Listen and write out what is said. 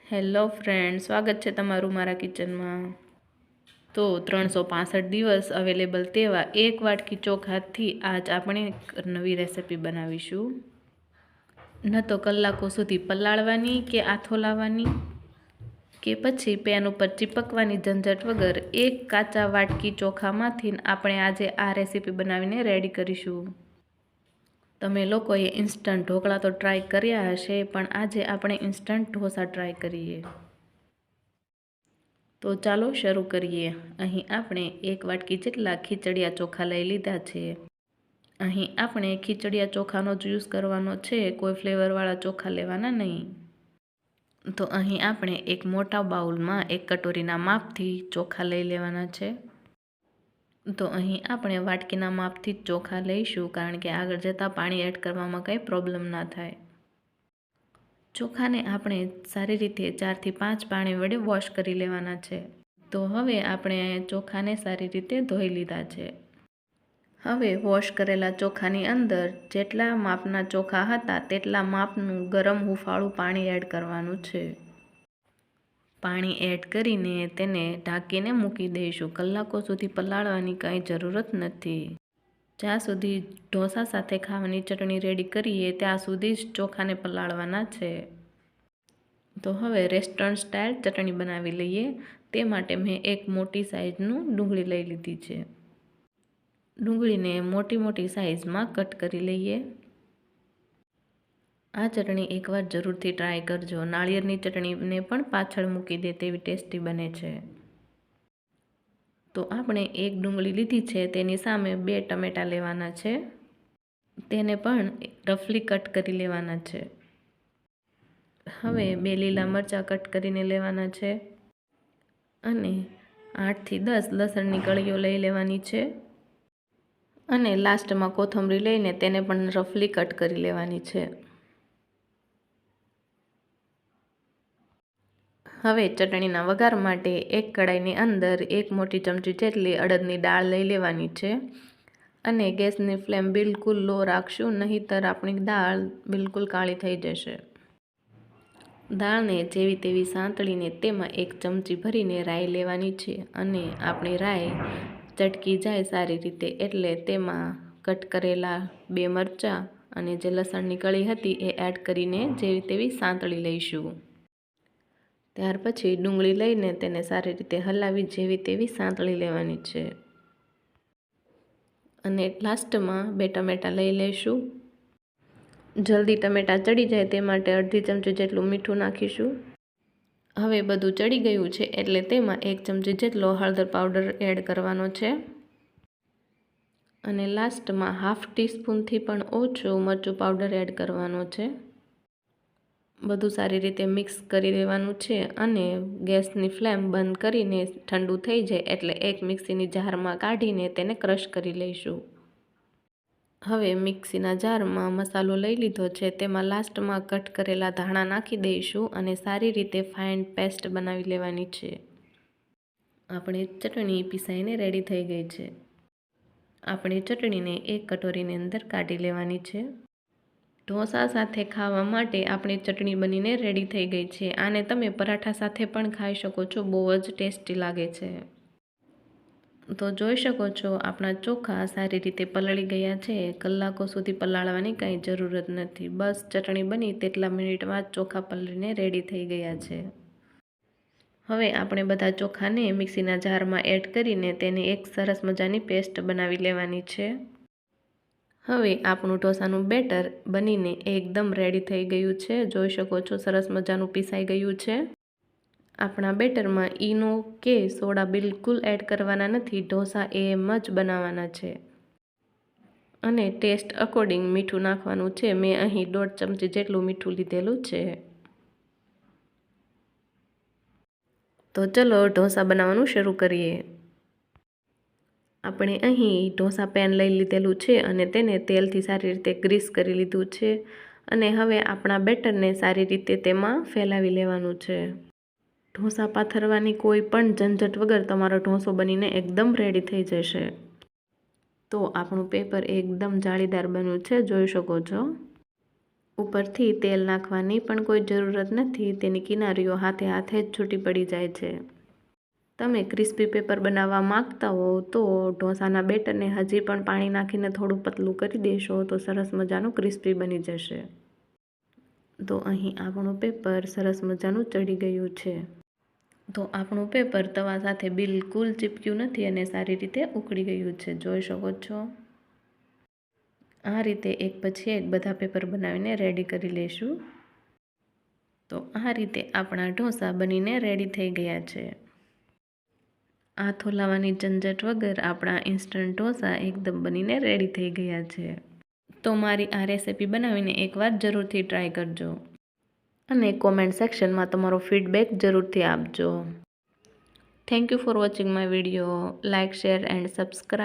Hello friend, સ્વાગત છે તમારું મારા કિચનમાં। તો 365 દિવસ અવેલેબલ તેવા એક વાટકી ચોખાથી આજ આપણે નવી રેસિપી બનાવીશું। ન તો કલાકો સુધી પલાળવાની કે આથો લાવવાની કે પછી પેન ઉપર ચીપકવાની ઝંઝટ વગર એક કાચા વાટકી ચોખામાંથી આપણે આજે આ રેસિપી બનાવીને રેડી કરીશું। તમે લોકોએ ઇન્સ્ટન્ટ ઢોકળા તો ટ્રાય કર્યા હશે, પણ આજે આપણે ઇન્સ્ટન્ટ ઢોસા ટ્રાય કરીએ। તો ચાલો શરૂ કરીએ। અહીં આપણે એક વાટકી જેટલા ખીચડિયા ચોખા લઈ લીધા છે। અહીં આપણે ખીચડિયા ચોખાનો જ યુઝ કરવાનો છે, કોઈ ફ્લેવરવાળા ચોખા લેવાના નહીં। તો અહીં આપણે એક મોટા બાઉલમાં એક કટોરીના માપથી ચોખા લઈ લેવાના છે। તો અહીં આપણે વાટકીના માપથી જ ચોખા લઈશું, કારણ કે આગળ જતાં પાણી એડ કરવામાં કંઈ પ્રોબ્લેમ ના થાય। ચોખાને આપણે સારી રીતે 4 થી 5 પાણી વડે વોશ કરી લેવાના છે। તો હવે આપણે ચોખાને સારી રીતે ધોઈ લીધા છે। હવે વોશ કરેલા ચોખાની અંદર જેટલા માપના ચોખા હતા તેટલા માપનું ગરમ હુંફાળું પાણી એડ કરવાનું છે। પાણી એડ કરીને તેને ઢાંકીને મૂકી દઈશું। કલાકો સુધી પલાળવાની કંઈ જરૂરત નથી। જ્યાં સુધી ઢોસા સાથે ખાવાની ચટણી રેડી કરીએ ત્યાં સુધી જ ચોખાને પલાળવાના છે। તો હવે રેસ્ટોરન્ટ સ્ટાઇલ ચટણી બનાવી લઈએ। તે માટે મેં એક મોટી સાઇઝનું ડુંગળી લઈ લીધી છે। ડુંગળીને મોટી મોટી સાઇઝમાં કટ કરી લઈએ। આ ચટણી એકવાર જરૂરથી ટ્રાય કરજો। નાળિયેરની ચટણીને પણ પાછળ મૂકી દે તેવી ટેસ્ટી બને છે। તો આપણે એક ડુંગળી લીધી છે, તેની સામે 2 ટમેટાં લેવાના છે। તેને પણ રફલી કટ કરી લેવાના છે। હવે 2 લીલા મરચાં કટ કરીને લેવાના છે અને 8 થી 10 લસણની કળીઓ લઈ લેવાની છે અને લાસ્ટમાં કોથમરી લઈને તેને પણ રફલી કટ કરી લેવાની છે। હવે ચટણીના વઘાર માટે એક કડાઈની અંદર 1 મોટી ચમચી જેટલી અડદની દાળ લઈ લેવાની છે અને ગેસની ફ્લેમ બિલકુલ લો રાખશું, નહીંતર આપણી દાળ બિલકુલ કાળી થઈ જશે। દાળને જેવી તેવી સાંતળીને તેમાં 1 ચમચી ભરીને રાઈ લેવાની છે અને આપણી રાઈ ચટકી જાય સારી રીતે એટલે તેમાં કટ કરેલા 2 મરચાં અને જે લસણની કળી હતી એ એડ કરીને જેવી તેવી સાંતળી લઈશું। ત્યાર પછી ડુંગળી લઈને તેને સારી રીતે હલાવી જેવી તેવી સાંતળી લેવાની છે અને લાસ્ટમાં 2 ટમેટાં લઈ લઈશું। જલ્દી ટમેટાં ચડી જાય તે માટે અડધી ચમચી જેટલું મીઠું નાખીશું। હવે બધું ચડી ગયું છે એટલે તેમાં 1 ચમચી જેટલો હળદર પાવડર એડ કરવાનો છે અને લાસ્ટમાં ½ ટીસ્પૂનથી પણ ઓછું મરચું પાવડર એડ કરવાનો છે। બધું સારી રીતે મિક્સ કરી દેવાનું છે અને ગેસની ફ્લેમ બંધ કરીને ઠંડુ થઈ જાય એટલે એક મિક્સીની જારમાં કાઢીને તેને ક્રશ કરી લઈશું। હવે મિક્સીના જારમાં મસાલો લઈ લીધો છે, તેમાં લાસ્ટમાં કટ કરેલા ધાણા નાખી દઈશું અને સારી રીતે ફાઇન પેસ્ટ બનાવી લેવાની છે। આપણી ચટણી પીસાઈને રેડી થઈ ગઈ છે। આપણી ચટણીને એક કટોરીની અંદર કાઢી લેવાની છે। ઢોસા સાથે ખાવા માટે આપણી ચટણી બનીને રેડી થઈ ગઈ છે। આને તમે પરાઠા સાથે પણ ખાઈ શકો છો, બહુ જ ટેસ્ટી લાગે છે। તો જોઈ શકો છો આપણા ચોખા સારી રીતે પલળી ગયા છે। કલાકો સુધી પલાળવાની કંઈ જરૂરત નથી, બસ ચટણી બની તેટલા મિનિટમાં જ ચોખા પલળીને રેડી થઈ ગયા છે। હવે આપણે બધા ચોખાને મિક્સીના જારમાં એડ કરીને તેની એક સરસ મજાની પેસ્ટ બનાવી લેવાની છે। હવે આપણું ઢોસાનું બેટર બનીને એકદમ રેડી થઈ ગયું છે। જોઈ શકો છો સરસ મજાનું પીસાઈ ગયું છે। આપણા બેટરમાં ઈનો કે સોડા બિલકુલ એડ કરવાના નથી, ઢોસા એમ જ બનાવવાના છે અને ટેસ્ટ અકોર્ડિંગ મીઠું નાખવાનું છે। મેં અહીં 1.5 ચમચી જેટલું મીઠું લીધેલું છે। તો ચલો ઢોસા બનાવવાનું શરૂ કરીએ। આપણે અહીં ઢોસા પેન લઈ લીધેલું છે અને તેને તેલથી સારી રીતે ગ્રીસ કરી લીધું છે અને હવે આપણા બેટરને સારી રીતે તેમાં ફેલાવી લેવાનું છે। ઢોસા પાથરવાની કોઈ પણ ઝંઝટ વગર તમારો ઢોસો બનીને એકદમ રેડી થઈ જશે। તો આપણું પેપર એકદમ જાળીદાર બન્યું છે, જોઈ શકો છો। ઉપરથી તેલ નાખવાની પણ કોઈ જરૂરત નથી, તેની કિનારીઓ હાથે હાથે જ છૂટી પડી જાય છે. તમે ક્રિસ્પી પેપર બનાવવા માંગતા હો તો ઢોસાના બેટરને હજી પણ પાણી નાખીને થોડું પતલું કરી દેશો તો સરસ મજાનું ક્રિસ્પી બની જશે. તો અહીં આપણું પેપર સરસ મજાનું ચડી ગયું છે. તો આપણું પેપર તવા સાથે બિલકુલ ચીપક્યું નથી અને સારી રીતે ઉકળી ગયું છે, જોઈ શકો છો. આ રીતે એક પછી એક બધા પેપર બનાવીને રેડી કરી લેશું. તો આ રીતે આપણા ઢોસા બનીને રેડી થઈ ગયા છે. હાથ હલાવવાની ઝંઝટ વગર આપણા ઇન્સ્ટન્ટ ઢોસા એકદમ બનીને રેડી થઈ ગયા છે. તો મારી આ રેસિપી બનાવીને એકવાર જરૂરથી ટ્રાય કરજો અને કોમેન્ટ સેક્શનમાં તમારો ફીડબેક જરૂરથી આપજો. Thank you for watching my video. Like, share and subscribe.